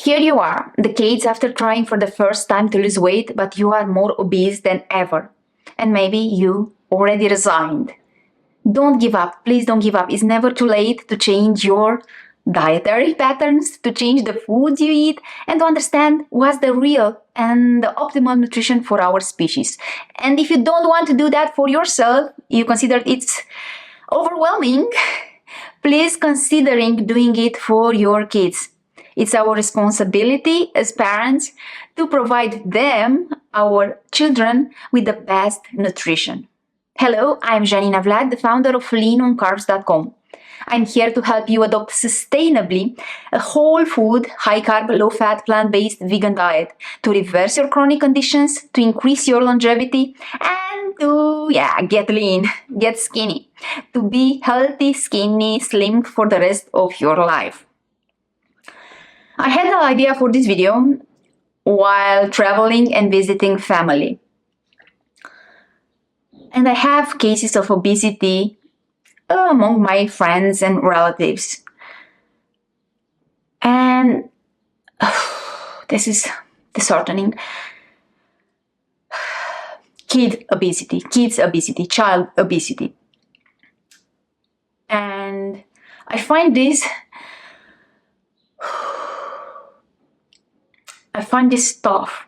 Here you are, decades after trying for the first time to lose weight, but you are more obese than ever. And maybe you already resigned. Don't give up. Please don't give up. It's never too late to change your dietary patterns, to change the foods you eat, and to understand what's the real and the optimal nutrition for our species. And if you don't want to do that for yourself, you consider it's overwhelming, please considering doing it for your kids. It's our responsibility as parents to provide them, our children, with the best nutrition. Hello, I'm Janina Vlad, the founder of leanoncarbs.com. I'm here to help you adopt sustainably a whole food, high-carb, low-fat, plant-based vegan diet to reverse your chronic conditions, to increase your longevity, and to, get lean, get skinny, to be healthy, skinny, slim for the rest of your life. I had the idea for this video while traveling and visiting family. And I have cases of obesity among my friends and relatives. And this is disheartening. Kids obesity, child obesity. And I find this tough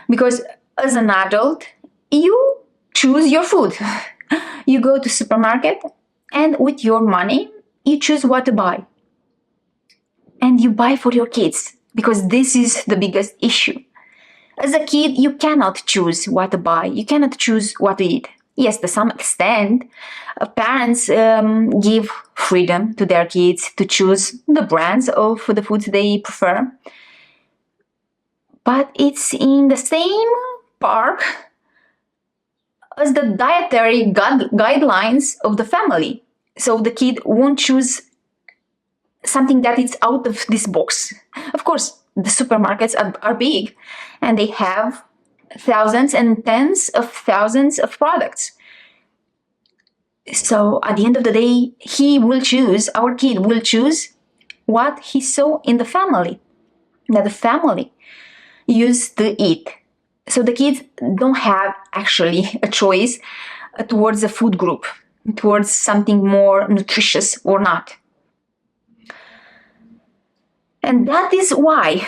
because as an adult, you choose your food. You go to supermarket and with your money, you choose what to buy. And you buy for your kids because this is the biggest issue. As a kid, you cannot choose what to buy. You cannot choose what to eat. Yes, to some extent, parents give freedom to their kids to choose the brands of the foods they prefer. But it's in the same park as the dietary guidelines of the family. So the kid won't choose something that is out of this box. Of course, the supermarkets are big and they have thousands and tens of thousands of products. So at the end of the day, our kid will choose what he saw in the family, that the family used to eat. So the kids don't have actually a choice towards a food group, towards something more nutritious or not. And that is why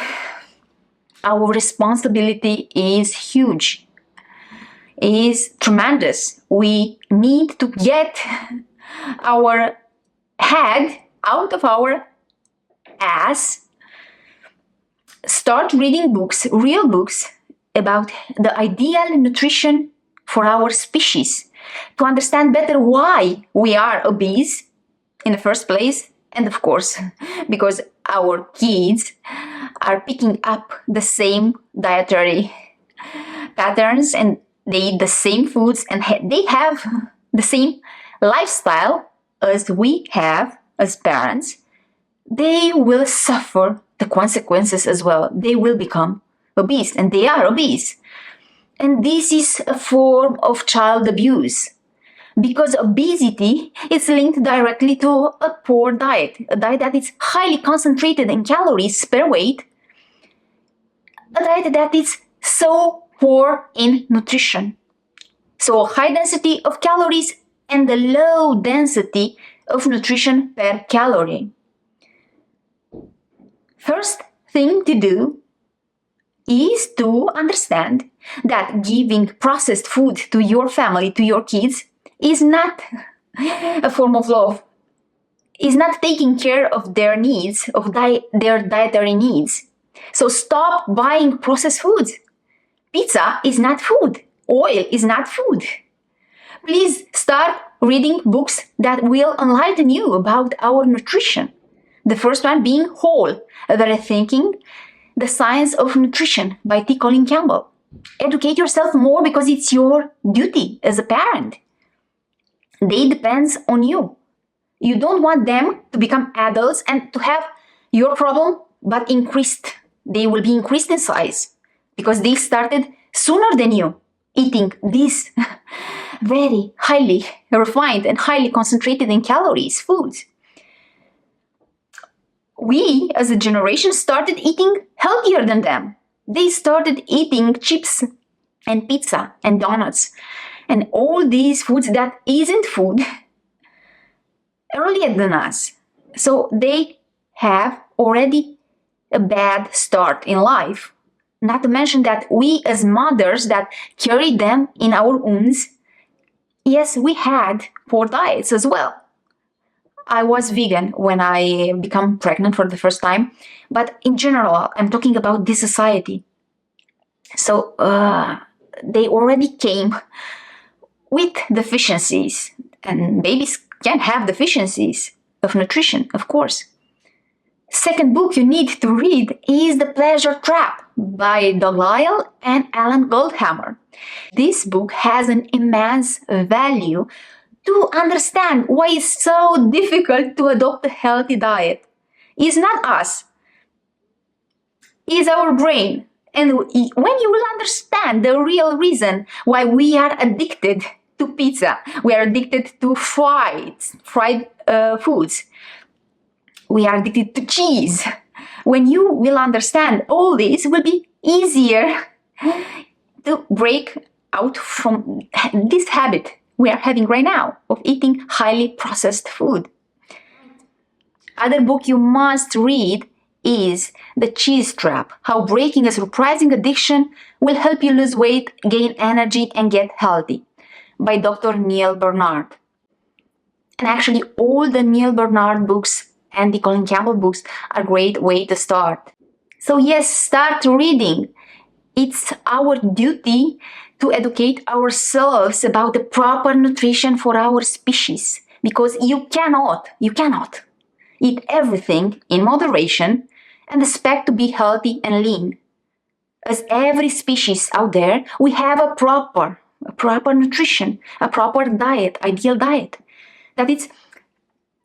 our responsibility is huge, is tremendous. We need to get our head out of our ass, start reading books, real books, about the ideal nutrition for our species, to understand better why we are obese in the first place, and of course, because our kids are picking up the same dietary patterns and they eat the same foods and they have the same lifestyle as we have as parents, they will suffer the consequences as well. They will become obese, and they are obese. And this is a form of child abuse because obesity is linked directly to a poor diet, a diet that is highly concentrated in calories per weight, a diet that is so poor in nutrition. So high density of calories and the low density of nutrition per calorie. First thing to do is to understand that giving processed food to your family, to your kids, is not a form of love, is not taking care of their needs, of their dietary needs. So stop buying processed foods. Pizza is not food. Oil is not food. Please start reading books that will enlighten you about our nutrition. The first one being Whole, the Thinking, The Science of Nutrition by T. Colin Campbell. Educate yourself more because it's your duty as a parent. They depend on you. You don't want them to become adults and to have your problem but increased. They will be increased in size because they started sooner than you eating these very highly refined and highly concentrated in calories foods. we as a generation started eating healthier than them. They started eating chips and pizza and donuts and all these foods that isn't food earlier than us. So they have already a bad start in life. Not to mention that we as mothers that carried them in our wombs, yes, we had poor diets as well. I was vegan when I became pregnant for the first time, but in general, I'm talking about this society. So they already came with deficiencies, and babies can have deficiencies of nutrition, of course. Second book you need to read is The Pleasure Trap by Doug Lisle and Alan Goldhammer. This book has an immense value to understand why it's so difficult to adopt a healthy diet. It's not us, it's our brain. And when you will understand the real reason why we are addicted to pizza, we are addicted to fried foods, we are addicted to cheese. When you will understand all this, it will be easier to break out from this habit we are having right now of eating highly processed food. Other book you must read is The Cheese Trap, How Breaking a Surprising Addiction Will Help You Lose Weight, Gain Energy, and Get Healthy by Dr. Neil Barnard. And actually all the Neil Barnard books and the Colin Campbell books are a great way to start. So yes, start reading. It's our duty to educate ourselves about the proper nutrition for our species, because you cannot eat everything in moderation and expect to be healthy and lean. As every species out there, we have a proper nutrition, a proper diet, ideal diet, that is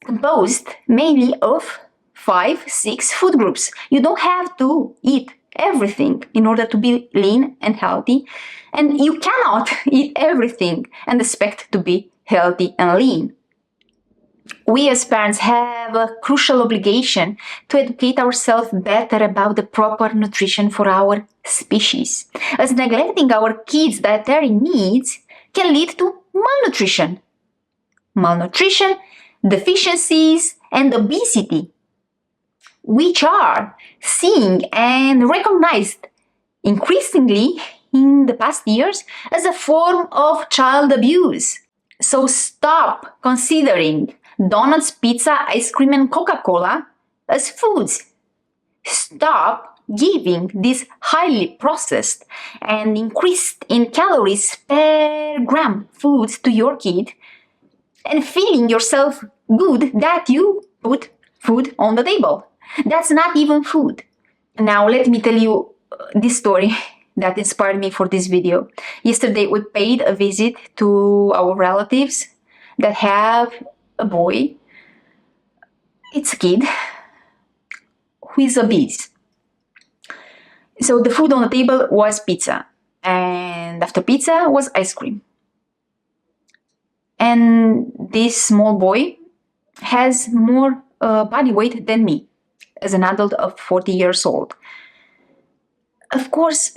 composed mainly of 5-6 food groups. You don't have to eat everything in order to be lean and healthy, and you cannot eat everything and expect to be healthy and lean. We as parents have a crucial obligation to educate ourselves better about the proper nutrition for our species, as neglecting our kids' dietary needs can lead to malnutrition, deficiencies, and obesity, which are seen and recognized increasingly in the past years as a form of child abuse. So stop considering donuts, pizza, ice cream, and Coca-Cola as foods. Stop giving these highly processed and increased in calories per gram foods to your kid and feeling yourself good that you put food on the table. That's not even food. Now let me tell you this story that inspired me for this video. Yesterday we paid a visit to our relatives that have a boy. It's a kid who is obese. So the food on the table was pizza, and after pizza was ice cream. And this small boy has more body weight than me as an adult of 40 years old. Of course,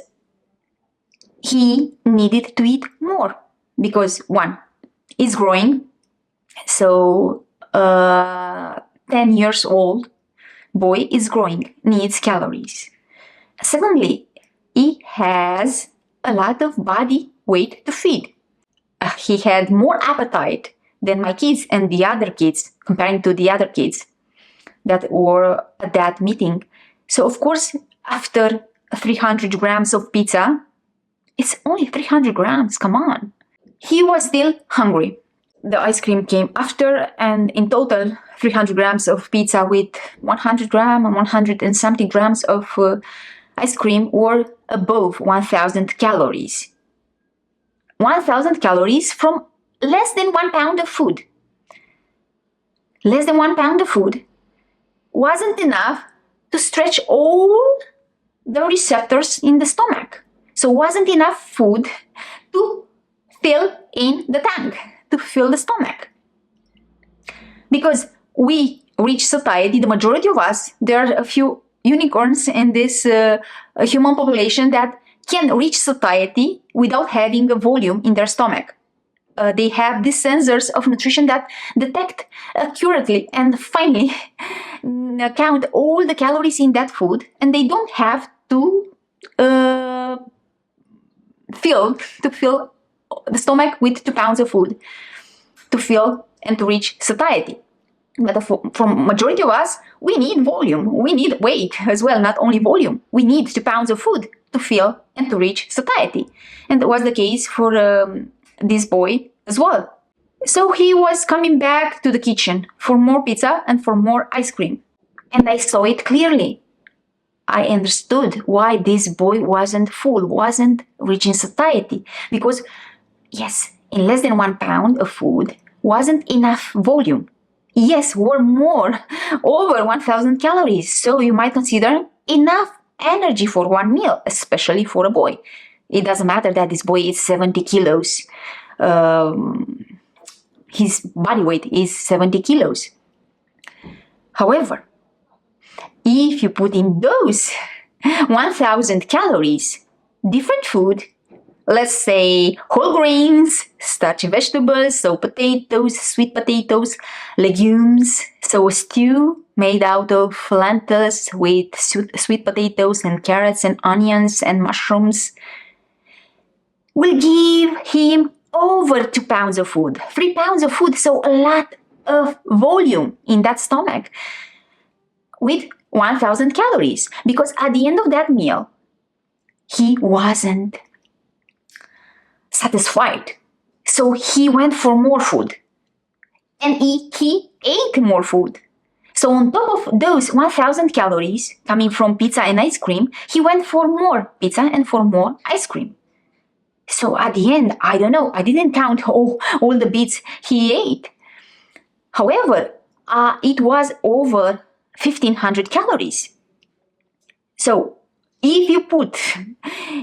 he needed to eat more because one, he's growing. So 10 years old boy is growing, needs calories. Secondly, he has a lot of body weight to feed. He had more appetite than my kids and the other kids, comparing to the other kids that were at that meeting. So of course, after 300 grams of pizza, it's only 300 grams, come on. He was still hungry. The ice cream came after, and in total, 300 grams of pizza with 100 grams and 100 and something grams of ice cream were above 1,000 calories. 1,000 calories from less than 1 pound of food. Less than 1 pound of food wasn't enough to stretch all the receptors in the stomach. So wasn't enough food to fill in the tank, to fill the stomach. Because we reach satiety, the majority of us, there are a few unicorns in this human population that can reach satiety without having a volume in their stomach. They have these sensors of nutrition that detect accurately and finally count all the calories in that food, and they don't have to fill the stomach with 2 pounds of food to fill and to reach satiety. But from majority of us, we need volume. We need weight as well, not only volume. We need 2 pounds of food to fill and to reach satiety. And that was the case for this boy as well. So he was coming back to the kitchen for more pizza and for more ice cream. And I saw it clearly. I understood why this boy wasn't full, wasn't reaching satiety. Because, yes, in less than 1 pound of food wasn't enough volume. Yes, were more, over 1,000 calories. So you might consider enough energy for one meal, especially for a boy. It doesn't matter that this boy is 70 kilos. His body weight is 70 kilos. However, if you put in those 1,000 calories, different food, let's say whole grains, starchy vegetables, so potatoes, sweet potatoes, legumes, so a stew made out of lentils with sweet potatoes and carrots and onions and mushrooms, will give him over 2 pounds of food, 3 pounds of food, so a lot of volume in that stomach with 1,000 calories. Because at the end of that meal, he wasn't satisfied. So he went for more food. And he ate more food. So on top of those 1,000 calories coming from pizza and ice cream, he went for more pizza and for more ice cream. So at the end, I don't know, I didn't count all the bits he ate. However, it was over 1,500 calories. So if you put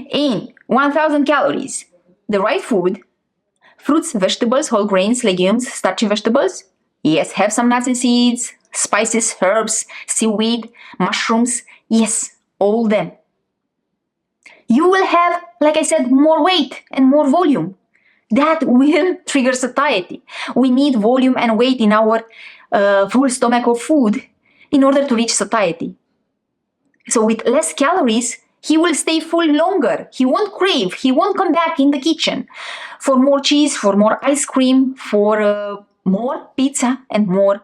in 1,000 calories the right food, fruits, vegetables, whole grains, legumes, starchy vegetables, yes, have some nuts and seeds, spices, herbs, seaweed, mushrooms, yes, all them. You will have, like I said, more weight and more volume. That will trigger satiety. We need volume and weight in our full stomach of food in order to reach satiety. So with less calories, he will stay full longer. He won't crave. He won't come back in the kitchen for more cheese, for more ice cream, for more pizza and more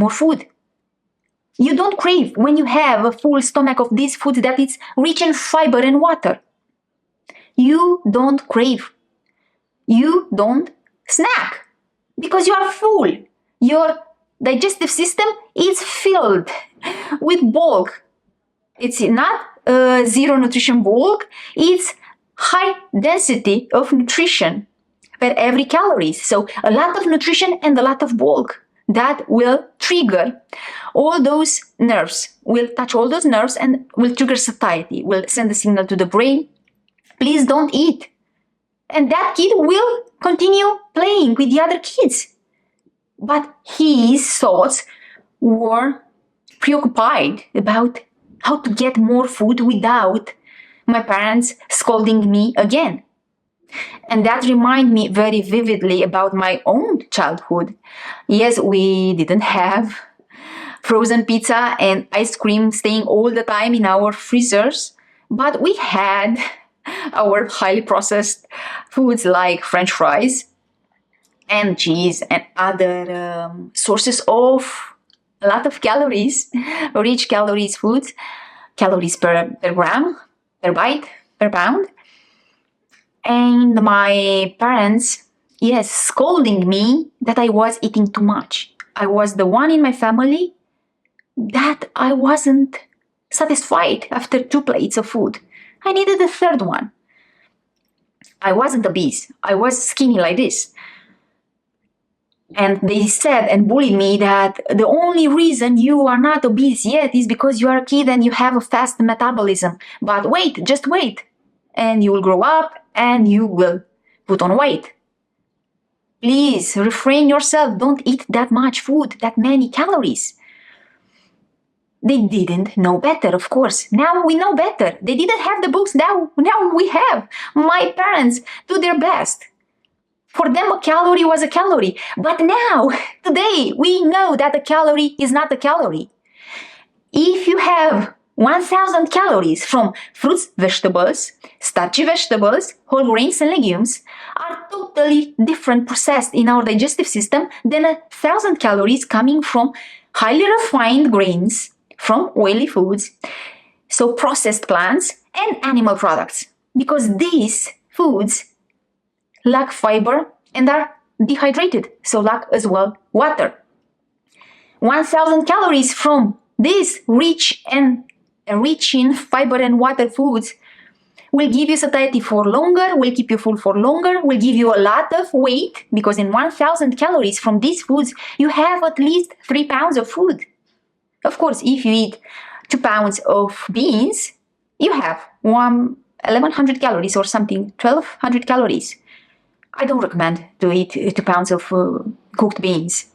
food. You don't crave when you have a full stomach of this food that is rich in fiber and water. You don't crave. You don't snack because you are full. Your digestive system is filled with bulk. It's not zero nutrition bulk, it's high density of nutrition per every calorie. So a lot of nutrition and a lot of bulk that will trigger all those nerves, will touch all those nerves and will trigger satiety, will send a signal to the brain, please don't eat. And that kid will continue playing with the other kids. But his thoughts were preoccupied about how to get more food without my parents scolding me again. And that reminded me very vividly about my own childhood. Yes, we didn't have frozen pizza and ice cream staying all the time in our freezers, but we had our highly processed foods like French fries and cheese and other sources of a lot of calories, rich calories foods, calories per gram, per bite, per pound. And my parents, yes, scolding me that I was eating too much. I was the one in my family that I wasn't satisfied after 2 plates of food. I needed a third one. I wasn't obese. I was skinny like this. And they said and bullied me that the only reason you are not obese yet is because you are a kid and you have a fast metabolism. But wait, just wait. And you will grow up and you will put on weight. Please refrain yourself. Don't eat that much food, that many calories. They didn't know better, of course. Now we know better. They didn't have the books. Now we have. My parents do their best. For them, a calorie was a calorie. But now, today, we know that a calorie is not a calorie. If you have 1,000 calories from fruits, vegetables, starchy vegetables, whole grains and legumes are totally different processed in our digestive system than 1,000 calories coming from highly refined grains, from oily foods, so processed plants and animal products. Because these foods lack fiber and are dehydrated, so lack as well water. 1,000 calories from these rich in fiber and water foods will give you satiety for longer, will keep you full for longer, will give you a lot of weight, because in 1,000 calories from these foods, you have at least 3 pounds of food. Of course, if you eat 2 pounds of beans, you have 1,100 calories or something, 1,200 calories. I don't recommend to eat 2 pounds of cooked beans.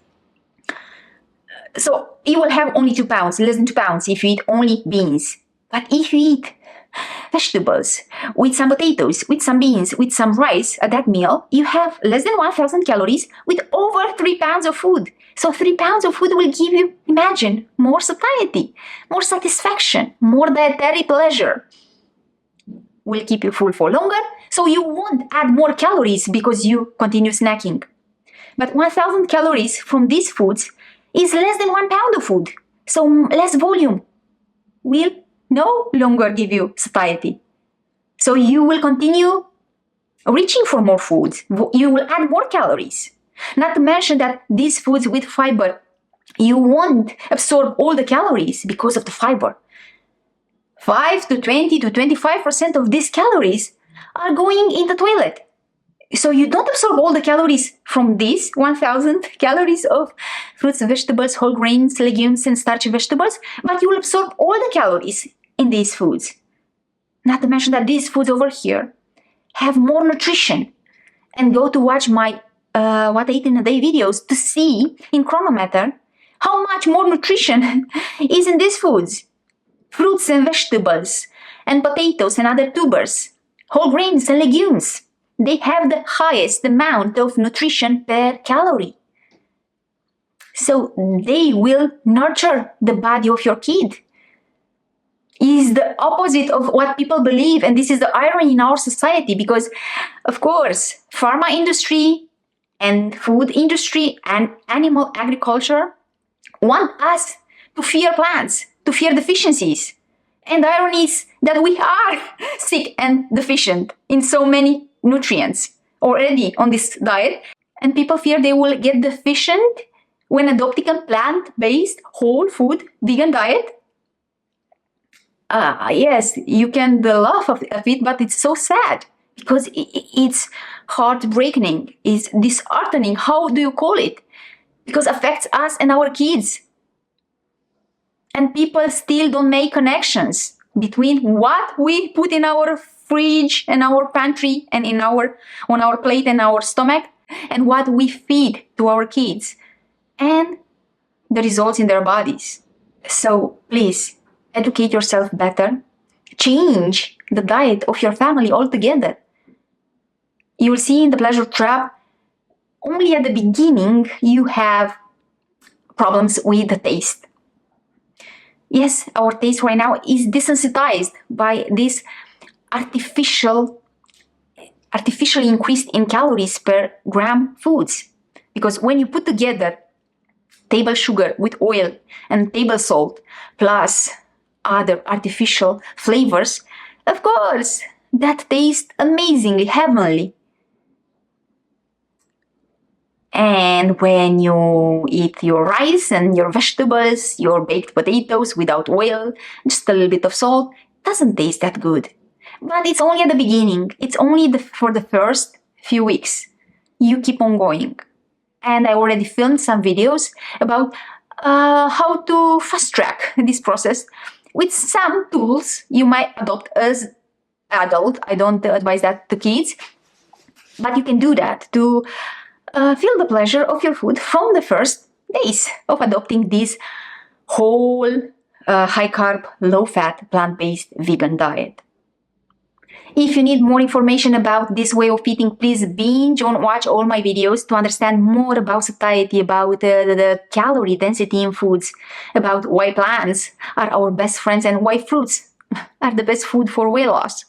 So you will have only 2 pounds, less than 2 pounds if you eat only beans. But if you eat vegetables with some potatoes, with some beans, with some rice at that meal, you have less than 1,000 calories with over 3 pounds of food. So 3 pounds of food will give you, imagine, more satiety, more satisfaction, more dietary pleasure. Will keep you full for longer, so you won't add more calories because you continue snacking. But 1,000 calories from these foods is less than 1 pound of food, so less volume will no longer give you satiety. So you will continue reaching for more foods. You will add more calories. Not to mention that these foods with fiber, you won't absorb all the calories because of the fiber. 5 to 20 to 25% of these calories are going in the toilet. So you don't absorb all the calories from these 1,000 calories of fruits, vegetables, whole grains, legumes, and starchy vegetables, but you will absorb all the calories in these foods. Not to mention that these foods over here have more nutrition. And go to watch my What I Eat in a Day videos to see in Chronometer how much more nutrition is in these foods. Fruits and vegetables, and potatoes and other tubers, whole grains and legumes. They have the highest amount of nutrition per calorie. So they will nurture the body of your kid. Is the opposite of what people believe, and this is the irony in our society, because of course pharma industry and food industry and animal agriculture want us to fear plants, to fear deficiencies. And the irony is that we are sick and deficient in so many nutrients already on this diet, and people fear they will get deficient when adopting a plant-based, whole food, vegan diet. Yes, you can laugh of it, but it's so sad because it's heartbreaking, it's disheartening. How do you call it? Because it affects us and our kids. And people still don't make connections between what we put in our fridge and our pantry and on our plate and our stomach and what we feed to our kids and the results in their bodies. So please educate yourself better. Change the diet of your family altogether. You will see in the pleasure trap, only at the beginning you have problems with the taste. Yes, our taste right now is desensitized by this artificially increased in calories per gram foods. Because when you put together table sugar with oil and table salt plus other artificial flavors, of course, that tastes amazingly heavenly. And when you eat your rice and your vegetables, your baked potatoes without oil, just a little bit of salt, it doesn't taste that good. But it's only at the beginning. It's only for the first few weeks. You keep on going. And I already filmed some videos about how to fast track this process with some tools you might adopt as adult. I don't advise that to kids, but you can do that to feel the pleasure of your food from the first days of adopting this whole high-carb, low-fat, plant-based vegan diet. If you need more information about this way of eating, please binge or watch all my videos to understand more about satiety, about the calorie density in foods, about why plants are our best friends and why fruits are the best food for weight loss.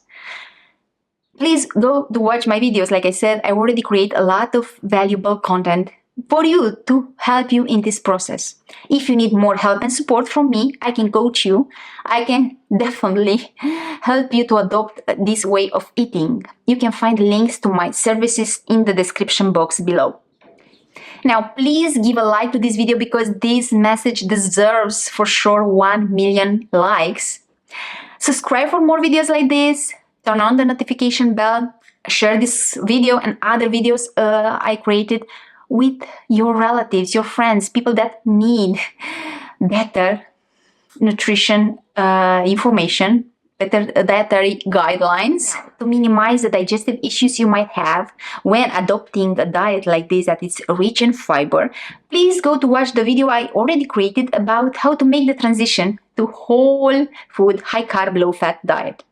Please go to watch my videos. Like I said, I already create a lot of valuable content for you to help you in this process. If you need more help and support from me, I can coach you. I can definitely help you to adopt this way of eating. You can find links to my services in the description box below. Now, please give a like to this video because this message deserves for sure 1 million likes. Subscribe for more videos like this. Turn on the notification bell. Share this video and other videos I created with your relatives, your friends, people that need better nutrition information, better dietary guidelines to minimize the digestive issues you might have when adopting a diet like this that is rich in fiber. Please go to watch the video I already created about how to make the transition to whole food, high carb, low fat diet.